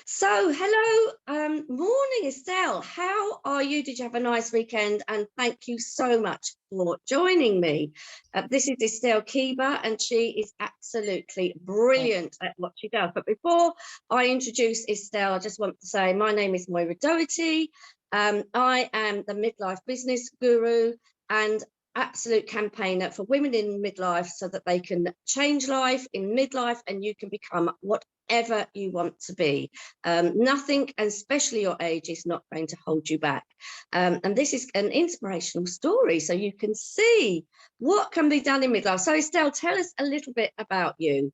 So, hello, morning, Estelle. How are you? Did you have a nice weekend? And thank you so much for joining me. This is Estelle Keeber, and she is absolutely brilliant at what she does. But before I introduce Estelle, I just want to say my name is Moira Doherty. I am the midlife business guru and absolute campaigner for women in midlife so that they can change life in midlife and you can become whatever you want to be. Nothing, and especially your age, is not going to hold you back. And this is an inspirational story so you can see what can be done in midlife. So Estelle, tell us a little bit about you.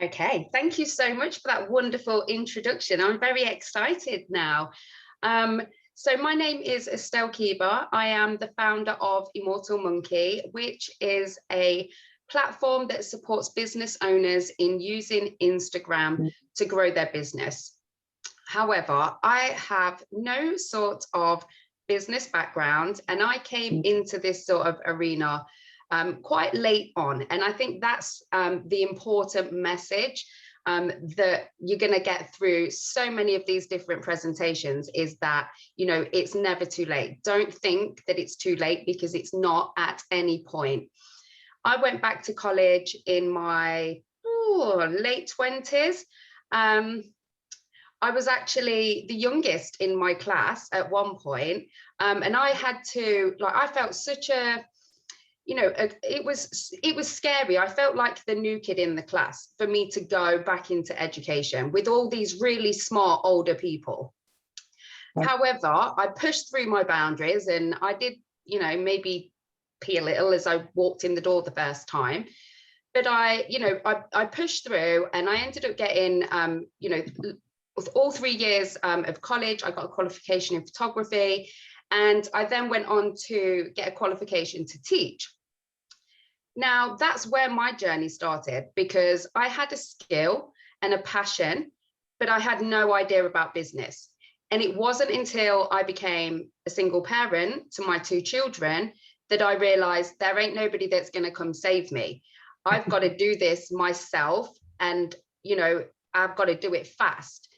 Okay, thank you so much for that wonderful introduction. I'm very excited now. So my name is Estelle Keeber. I am the founder of Immortal Monkey, which is a platform that supports business owners in using Instagram to grow their business. However, I have no sort of business background, and I came into this sort of arena quite late on. And I think that's the important message that you're going to get through so many of these different presentations, is that, you know, it's never too late. Don't think that it's too late, because it's not at any point. I went back to college in my late 20s. I was actually the youngest in my class at one point, and I had to, like, I felt such a, you know, it was scary. I felt like the new kid in the class for me to go back into education with all these really smart older people. However, I pushed through my boundaries, and I did, you know, maybe pee a little as I walked in the door the first time. But I pushed through, and I ended up getting, you know, with all 3 years of college, I got a qualification in photography. And I then went on to get a qualification to teach. Now, that's where my journey started, because I had a skill and a passion, but I had no idea about business. And it wasn't until I became a single parent to my 2 children that I realized there ain't nobody that's going to come save me. I've got to do this myself, and, you know, I've got to do it fast.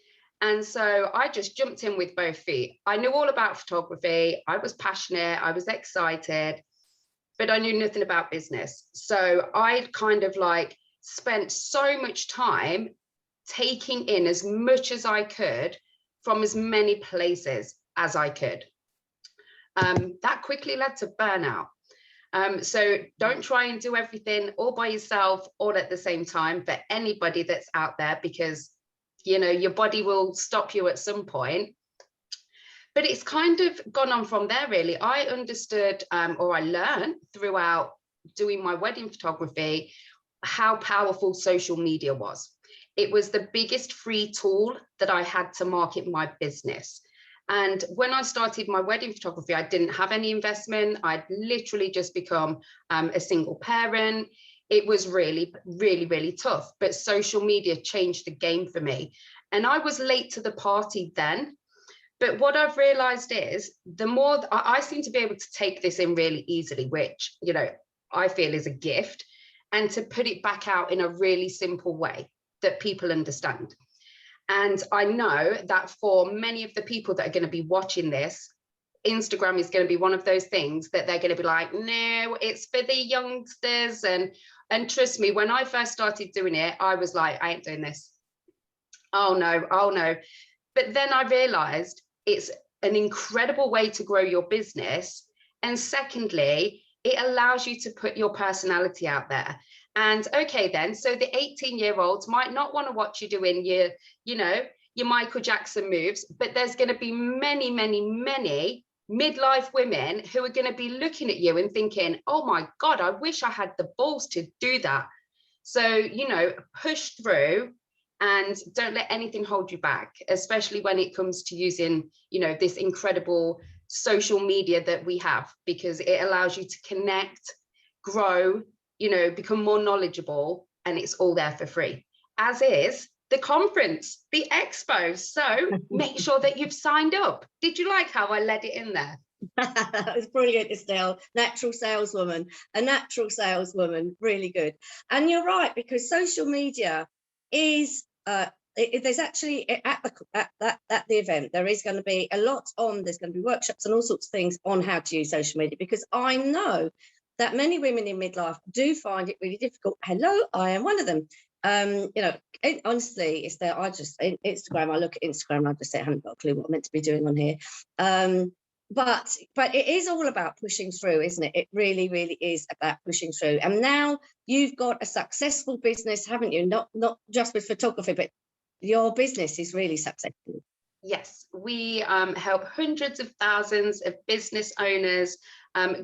And so I just jumped in with both feet. I knew all about photography. I was passionate. I was excited, but I knew nothing about business. So I kind of like spent so much time taking in as much as I could from as many places as I could. That quickly led to burnout. So don't try and do everything all by yourself, all at the same time, for anybody that's out there, because, you know, your body will stop you at some point. But it's kind of gone on from there, really. I understood, or I learned throughout doing my wedding photography, how powerful social media was. It was the biggest free tool that I had to market my business. And when I started my wedding photography, I didn't have any investment. I'd literally just become a single parent. It was really, really, really tough. But social media changed the game for me. And I was late to the party then. But what I've realized is, the more I seem to be able to take this in really easily, which, you know, I feel is a gift, and to put it back out in a really simple way that people understand. And I know that for many of the people that are going to be watching this, Instagram is going to be one of those things that they're going to be like, no, it's for the youngsters. And trust me, when I first started doing it, I was like, I ain't doing this. Oh no, oh no. But then I realized it's an incredible way to grow your business. And secondly, it allows you to put your personality out there. And okay, then, so the 18-year-olds might not want to watch you doing your, you know, your Michael Jackson moves, but there's going to be many, many, many midlife women who are going to be looking at you and thinking, oh my God, I wish I had the balls to do that. So, you know, push through and don't let anything hold you back, especially when it comes to using, you know, this incredible social media that we have, because it allows you to connect, grow, you know, become more knowledgeable, and it's all there for free, as is the conference, the expo. So make sure that you've signed up. Did you like how I led it in there? That was brilliant, Estelle. Natural saleswoman, a natural saleswoman, really good. And you're right, because social media is there's actually at the event, there is going to be a lot on, there's going to be workshops and all sorts of things on how to use social media, because I know that many women in midlife do find it really difficult. Hello, I am one of them. You know, honestly, it's there. Instagram, I look at Instagram and I just say, I haven't got a clue what I'm meant to be doing on here. But it is all about pushing through, isn't it? It really, really is about pushing through. And now you've got a successful business, haven't you? Not just with photography, but your business is really successful. Yes, we help hundreds of thousands of business owners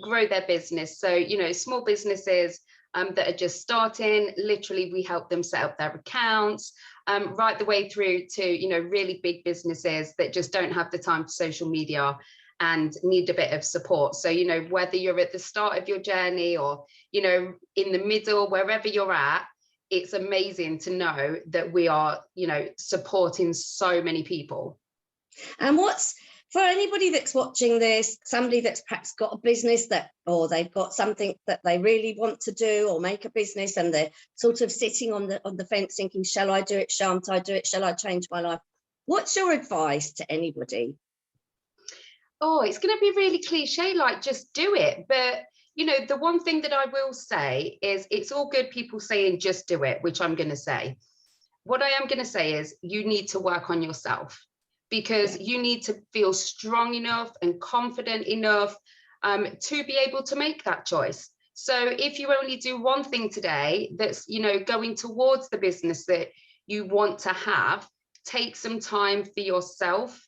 grow their business. So, you know, small businesses that are just starting, literally, we help them set up their accounts, right the way through to, you know, really big businesses that just don't have the time for social media and need a bit of support. So, you know, whether you're at the start of your journey or, you know, in the middle, wherever you're at, it's amazing to know that we are, you know, supporting so many people. And what's, for anybody that's watching this, somebody that's perhaps got a business or they've got something that they really want to do or make a business, and they're sort of sitting on the fence thinking, shall I do it? Shan't I do it? Shall I change my life? What's your advice to anybody? Oh, it's going to be really cliche, like just do it. But, you know, the one thing that I will say is it's all good people saying just do it, which I'm going to say. What I am going to say is you need to work on yourself, because you need to feel strong enough and confident enough to be able to make that choice. So if you only do one thing today that's, you know, going towards the business that you want to have, take some time for yourself.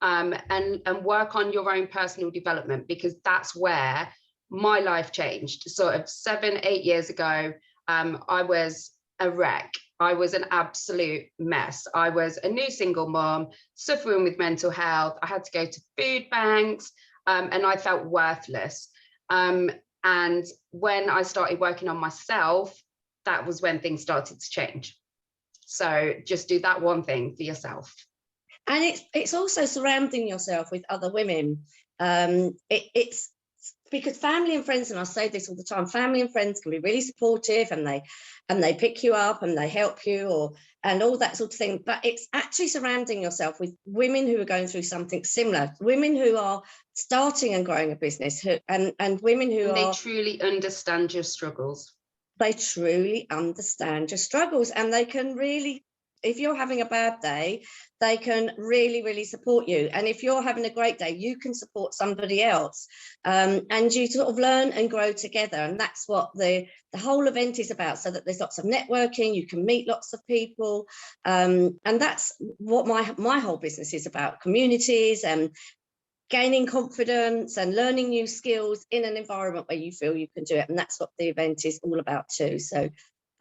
And work on your own personal development, because that's where my life changed. Sort of 7-8 years ago, I was a wreck. I was an absolute mess. I was a new single mom suffering with mental health. I had to go to food banks, and I felt worthless. And when I started working on myself, that was when things started to change. So just do that one thing for yourself. And it's also surrounding yourself with other women. It's because family and friends, and I say this all the time, family and friends can be really supportive, and they pick you up and they help you, and all that sort of thing. But it's actually surrounding yourself with women who are going through something similar, women who are starting and growing a business, and women who they truly understand your struggles. They truly understand your struggles, and they can really, if you're having a bad day, they can really, really support you. And if you're having a great day, you can support somebody else, and you sort of learn and grow together. And that's what the whole event is about, so that there's lots of networking, you can meet lots of people. And that's what my whole business is about: communities and gaining confidence and learning new skills in an environment where you feel you can do it. And that's what the event is all about too. So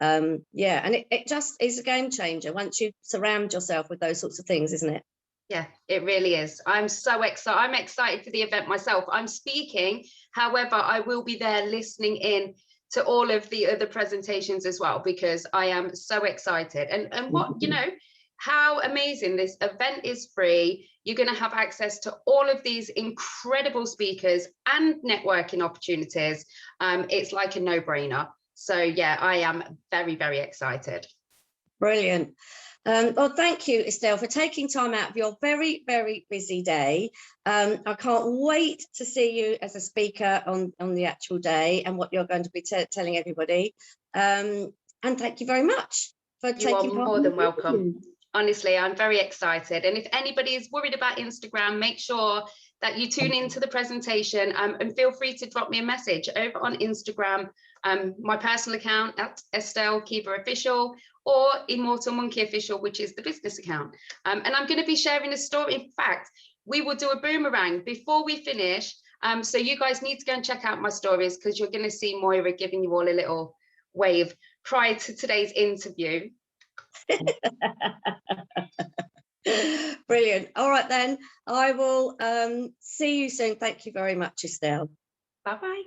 yeah, and it just is a game changer once you surround yourself with those sorts of things, isn't it? Yeah, it really is. I'm so excited. I'm excited for the event myself. I'm speaking, however, I will be there listening in to all of the other presentations as well, because I am so excited. And what, you know, how amazing. This event is free. You're going to have access to all of these incredible speakers and networking opportunities. It's like a no-brainer. So yeah, I am very, very excited. Brilliant. Well, thank you, Estelle, for taking time out of your very, very busy day. I can't wait to see you as a speaker on the actual day and what you're going to be telling everybody. And thank you very much for taking part. You are more than welcome. Honestly, I'm very excited. And if anybody is worried about Instagram, make sure that you tune into the presentation, and feel free to drop me a message over on Instagram, my personal account at Estelle Keeber Official, or Immortal Monkey Official, which is the business account. And I'm going to be sharing a story. In fact, we will do a boomerang before we finish. So you guys need to go and check out my stories, because you're going to see Moira giving you all a little wave prior to today's interview. Brilliant. All right, then I will see you soon. Thank you very much, Estelle. Bye-bye.